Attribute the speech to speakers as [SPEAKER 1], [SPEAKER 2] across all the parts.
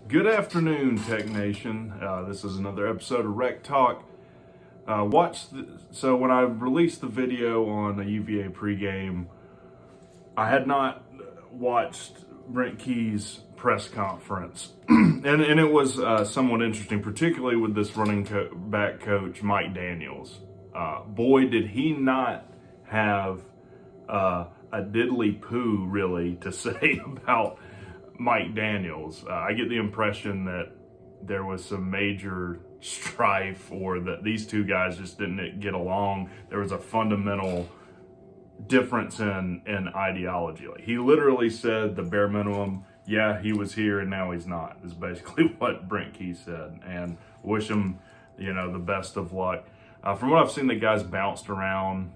[SPEAKER 1] Good afternoon, Tech Nation. This is another episode of Rec Talk. So when I released the video on the UVA pregame, I had not watched Brent Key's press conference, and it was somewhat interesting, particularly with this running back coach Mike Daniels. Boy, did he not have a diddly poo really to say about Mike Daniels. I get the impression that there was some major strife, or that these two guys just didn't get along. There was a fundamental difference in ideology. Like, he literally said the bare minimum, yeah, he was here and now he's not, is basically what Brent Key said. And wish him, the best of luck. From what I've seen, the guys bounced around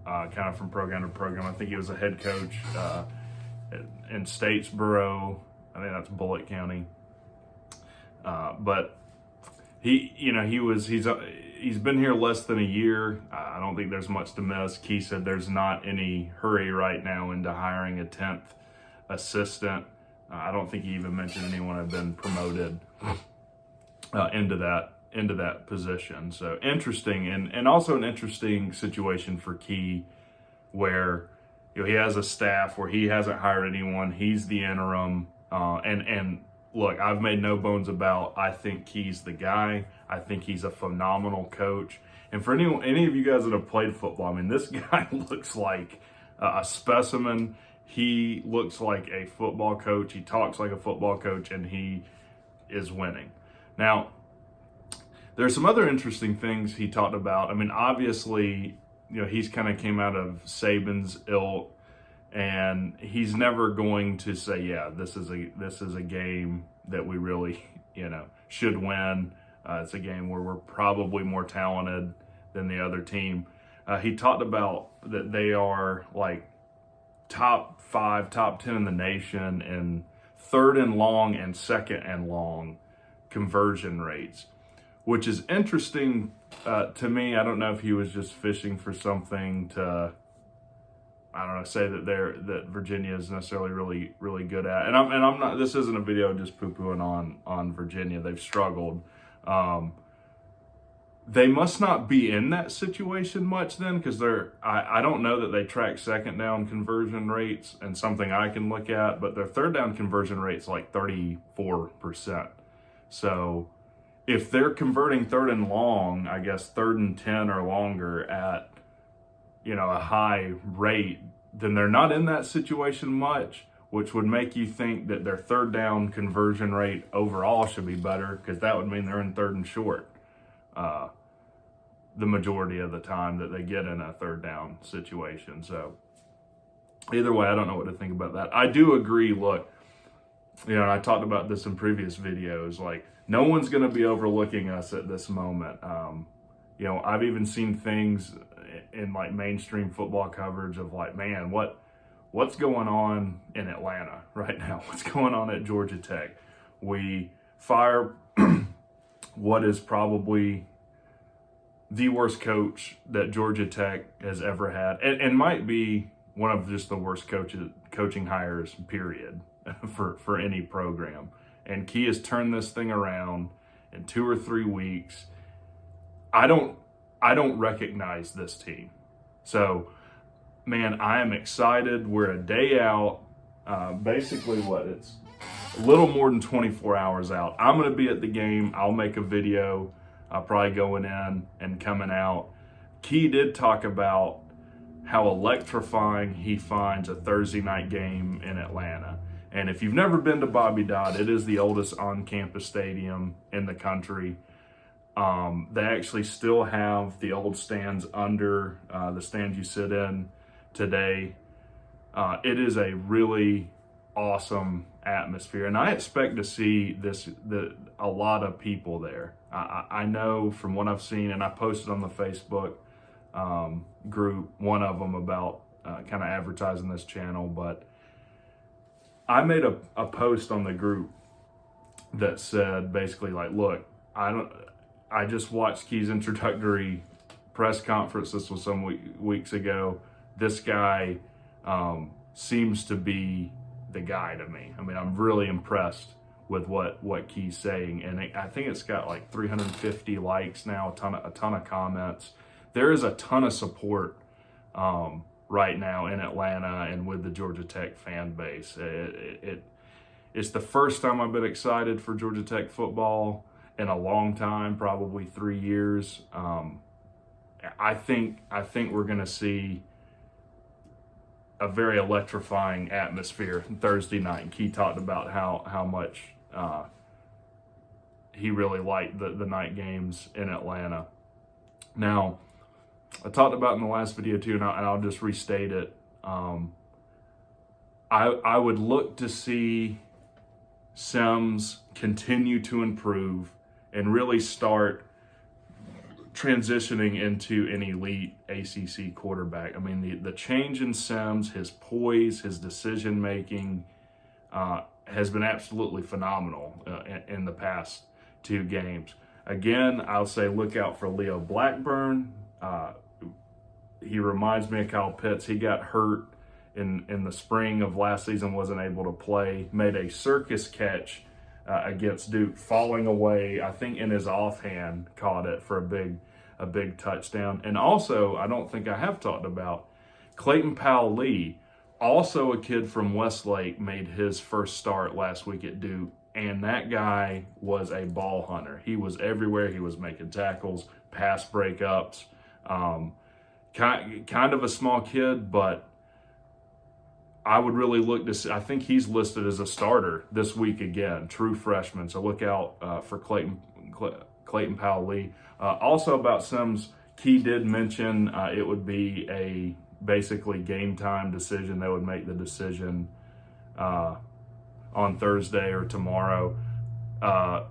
[SPEAKER 1] kind of from program to program. I think he was a head coach in Statesboro. I think that's Bullitt County. But he's been here less than a year. I don't think there's much to miss. Key said there's not any hurry right now into hiring a 10th assistant. I don't think he even mentioned anyone had been promoted into that position. So interesting, and also an interesting situation for Key, where he has a staff where he hasn't hired anyone. He's the interim. And look, I've made no bones about, I think Key's the guy. I think he's a phenomenal coach. And for any of you guys that have played football, I mean, this guy looks like a specimen. He looks like a football coach. He talks like a football coach, and he is winning. Now, there's some other interesting things he talked about. I mean, obviously, he's kind of came out of Saban's ilk, and he's never going to say, yeah, this is a game that we really, should win. It's a game where we're probably more talented than the other team. He talked about that they are like top 5, top 10 in the nation in third and long and second and long conversion rates, which is interesting to me. I don't know if he was just fishing for something to, say that Virginia is necessarily really, really good at. And I'm not. This isn't a video just poo-pooing on Virginia. They've struggled. They must not be in that situation much then, because I don't know that they track second down conversion rates, and something I can look at, but their third down conversion rate's like 34%. So if they're converting third and long, I guess 3rd and 10 or longer at, a high rate, then they're not in that situation much, which would make you think that their third down conversion rate overall should be better, because that would mean they're in 3rd and short the majority of the time that they get in a third down situation. So either way, I don't know what to think about that. I do agree. Look, I talked about this in previous videos, like, no one's going to be overlooking us at this moment. I've even seen things in like mainstream football coverage of like, man, what's going on in Atlanta right now? What's going on at Georgia Tech? We fire what is probably the worst coach that Georgia Tech has ever had, and might be one of just the worst coaching hires, period, for any program. And Key has turned this thing around in 2 or 3 weeks. I don't recognize this team. So, man, I am excited. We're a day out. Basically, it's a little more than 24 hours out. I'm going to be at the game. I'll make a video. I'll probably going in and coming out. Key did talk about how electrifying he finds a Thursday night game in Atlanta. And if you've never been to Bobby Dodd, it is the oldest on-campus stadium in the country. They actually still have the old stands under the stands you sit in today. It is a really awesome atmosphere, and I expect to see a lot of people there. I know from what I've seen, and I posted on the Facebook group, one of them, about kind of advertising this channel, but I made a post on the group that said basically like, look, I just watched Key's introductory press conference. This was some weeks ago. This guy seems to be the guy to me. I mean, I'm really impressed with what Key's saying, and I think it's got like 350 likes now, a ton of comments. There is a ton of support right now in Atlanta and with the Georgia Tech fan base. It's the first time I've been excited for Georgia Tech football in a long time, probably 3 years. I think we're going to see a very electrifying atmosphere Thursday night. Key talked about how much he really liked the night games in Atlanta. Now, I talked about in the last video too, and I'll just restate it. I would look to see Sims continue to improve and really start transitioning into an elite ACC quarterback. I mean, the change in Sims, his poise, his decision making has been absolutely phenomenal in the past 2 games. Again, I'll say look out for Leo Blackburn. He reminds me of Kyle Pitts. He got hurt in the spring of last season, wasn't able to play, made a circus catch against Duke, falling away, I think in his offhand, caught it for a big touchdown. And also, I don't think I have talked about Clayton Powell-Lee, also a kid from Westlake, made his first start last week at Duke, and that guy was a ball hunter. He was everywhere. He was making tackles, pass breakups. Kind of a small kid, but I would really look to see. I think he's listed as a starter this week again, true freshman. So look out for Clayton Powell-Lee. Also about Sims, Key did mention it would be a basically game time decision. They would make the decision on Thursday or tomorrow.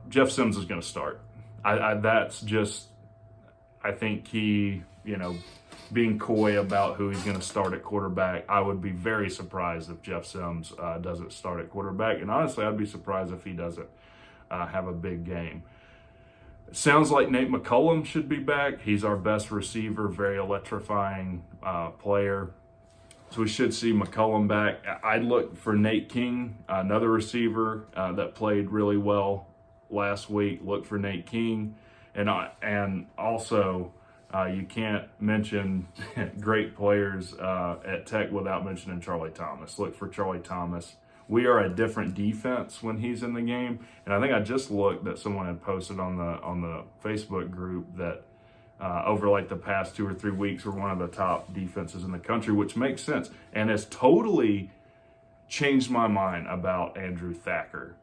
[SPEAKER 1] Jeff Sims is going to start. That's just, I think Key, being coy about who he's going to start at quarterback. I would be very surprised if Jeff Sims doesn't start at quarterback. And honestly, I'd be surprised if he doesn't have a big game. It sounds like Nate McCullum should be back. He's our best receiver, very electrifying player. So we should see McCullum back. I'd look for Nate King, another receiver that played really well last week. Look for Nate King. And also, you can't mention great players at Tech without mentioning Charlie Thomas. Look for Charlie Thomas. We are a different defense when he's in the game, and I think I just looked that someone had posted on the Facebook group that over like the past 2 or 3 weeks we're one of the top defenses in the country, which makes sense and has totally changed my mind about Andrew Thacker.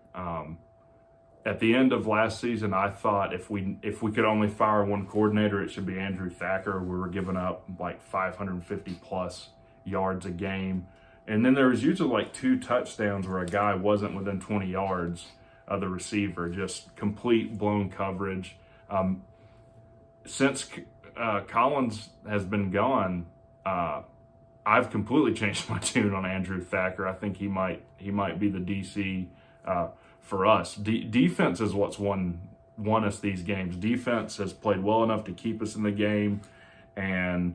[SPEAKER 1] At the end of last season, I thought if we could only fire one coordinator, it should be Andrew Thacker. We were giving up like 550 plus yards a game. And then there was usually like 2 touchdowns where a guy wasn't within 20 yards of the receiver, just complete blown coverage. Since Collins has been gone, I've completely changed my tune on Andrew Thacker. I think he might be the DC for us. Defense is what's won us these games. Defense has played well enough to keep us in the game and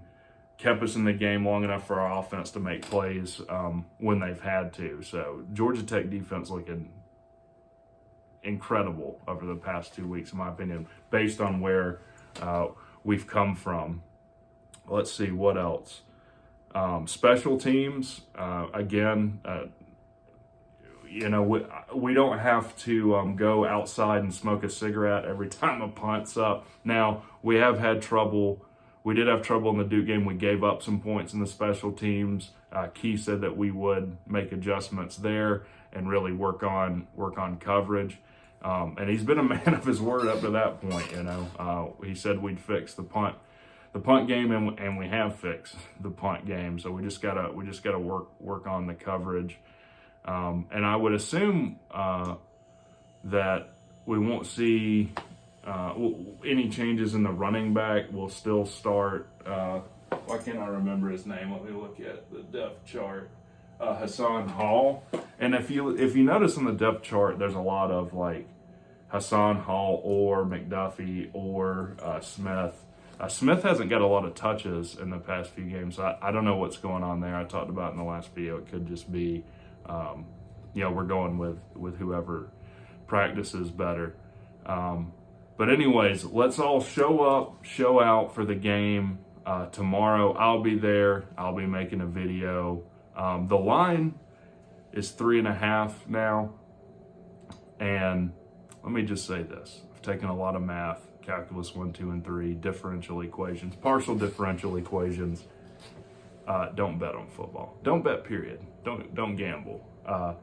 [SPEAKER 1] kept us in the game long enough for our offense to make plays when they've had to. So Georgia Tech defense looking incredible over the past 2 weeks, in my opinion, based on where we've come from. Let's see, what else? Special teams, again, we don't have to go outside and smoke a cigarette every time a punt's up. Now, we have had trouble. We did have trouble in the Duke game. We gave up some points in the special teams. Key said that we would make adjustments there and really work on coverage. And he's been a man of his word up to that point. He said we'd fix the punt game, and we have fixed the punt game. So we just gotta work on the coverage. And I would assume that we won't see any changes in the running back. We'll still start. Why can't I remember his name? Let me look at the depth chart. Hassan Hall. And if you notice on the depth chart, there's a lot of like Hassan Hall or McDuffie or Smith. Smith hasn't got a lot of touches in the past few games. I don't know what's going on there. I talked about in the last video. It could just be, we're going with whoever practices better. But anyways, let's all show up, show out for the game tomorrow. I'll be there. I'll be making a video. The line is 3.5 now. And let me just say this. I've taken a lot of math, calculus 1, 2, and 3, differential equations, partial differential equations. Don't bet on football. Don't bet, period. Don't gamble.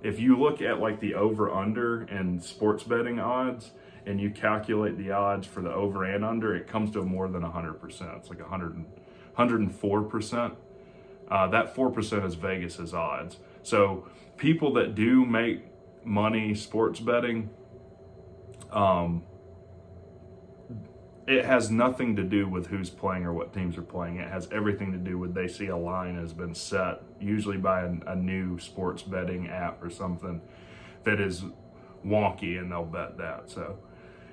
[SPEAKER 1] If you look at like the over-under and sports betting odds, and you calculate the odds for the over and under, it comes to more than 100%. It's like 104%. That 4% is Vegas's odds. So people that do make money sports betting, it has nothing to do with who's playing or what teams are playing. It has everything to do with they see a line has been set, usually by a new sports betting app or something that is wonky, and they'll bet that. So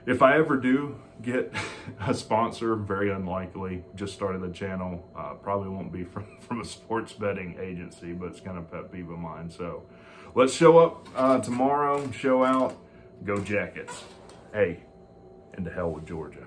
[SPEAKER 1] if I ever do get a sponsor, very unlikely, just started the channel, probably won't be from a sports betting agency, but it's kind of a pet peeve of mine. So let's show up tomorrow, show out, go Jackets. Hey, and to hell with Georgia.